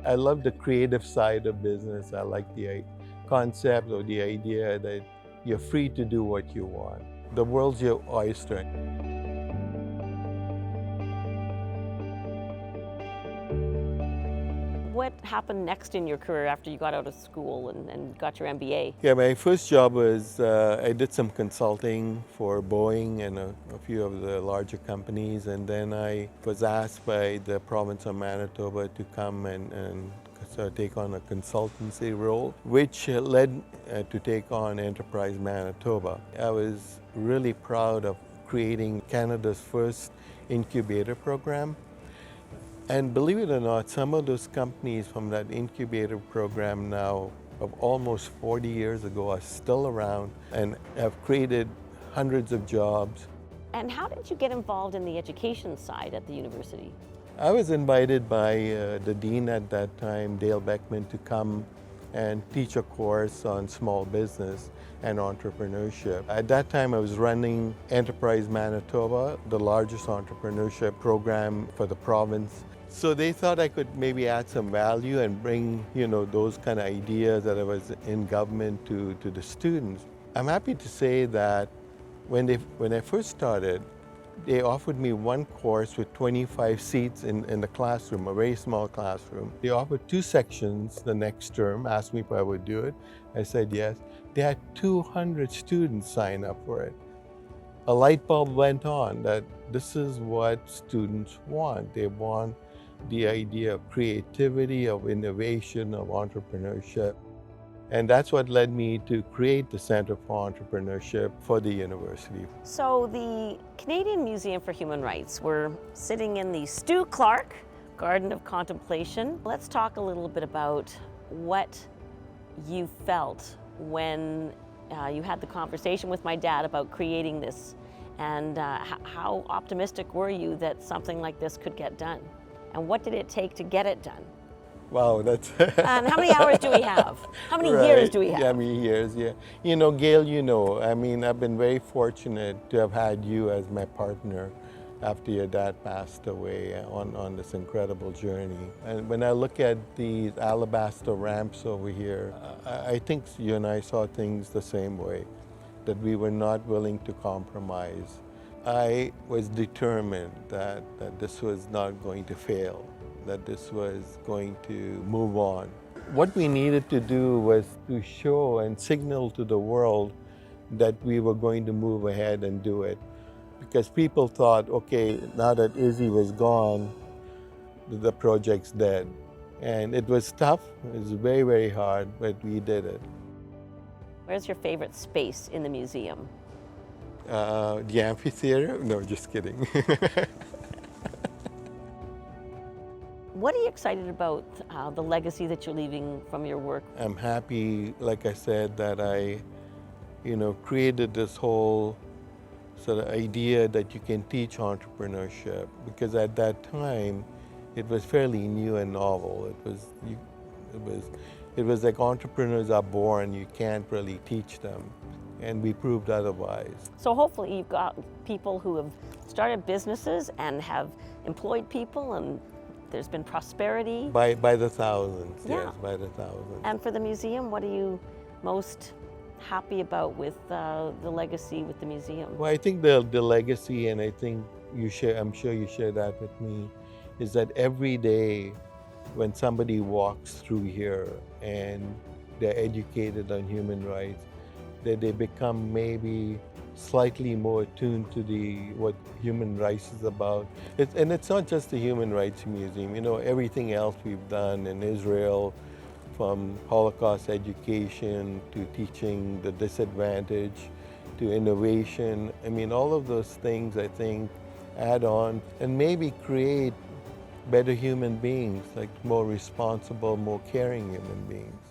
I love the creative side of business. I like the concept or the idea that you're free to do what you want. The world's your oyster. What happened next in your career after you got out of school and got your MBA? Yeah, my first job was I did some consulting for Boeing and a few of the larger companies, and then I was asked by the province of Manitoba to come and take on a consultancy role, which led to take on Enterprise Manitoba. I was really proud of creating Canada's first incubator program. And believe it or not, some of those companies from that incubator program now of almost 40 years ago are still around and have created hundreds of jobs. And how did you get involved in the education side at the university? I was invited by the dean at that time, Dale Beckman, to come and teach a course on small business and entrepreneurship. At that time, I was running Enterprise Manitoba, the largest entrepreneurship program for the province. So they thought I could maybe add some value and bring, those kind of ideas that I was in government to the students. I'm happy to say that when I first started, they offered me one course with 25 seats in the classroom, a very small classroom. They offered 2 sections the next term, asked me if I would do it. I said yes. They had 200 students sign up for it. A light bulb went on that this is what students want. They want the idea of creativity, of innovation, of entrepreneurship. And that's what led me to create the Center for Entrepreneurship for the university. So the Canadian Museum for Human Rights, we're sitting in the Stu Clark Garden of Contemplation. Let's talk a little bit about what you felt when you had the conversation with my dad about creating this, and how optimistic were you that something like this could get done? And what did it take to get it done? Wow, that's... And how many hours do we have? How many years do we have? Yeah, how many years, yeah. Gail, I've been very fortunate to have had you as my partner after your dad passed away on this incredible journey. And when I look at these alabaster ramps over here, I think you and I saw things the same way, that we were not willing to compromise. I was determined that this was not going to fail, that this was going to move on. What we needed to do was to show and signal to the world that we were going to move ahead and do it. Because people thought, okay, now that Izzy was gone, the project's dead. And it was tough, it was very, very hard, but we did it. Where's your favorite space in the museum? The amphitheater? No, just kidding. What are you excited about, the legacy that you're leaving from your work? I'm happy, like I said, that I, created this whole sort of idea that you can teach entrepreneurship, because at that time, it was fairly new and novel. It was like entrepreneurs are born, you can't really teach them. And we proved otherwise. So hopefully you've got people who have started businesses and have employed people, and there's been prosperity. By the thousands, yeah. Yes, by the thousands. And for the museum, what are you most happy about with the legacy with the museum? Well, I think the legacy, and I think I'm sure you share that with me, is that every day when somebody walks through here and they're educated on human rights, that they become maybe slightly more attuned to what human rights is about. And it's not just the Human Rights Museum, everything else we've done in Israel, from Holocaust education to teaching the disadvantaged to innovation. All of those things, I think, add on and maybe create better human beings, like more responsible, more caring human beings.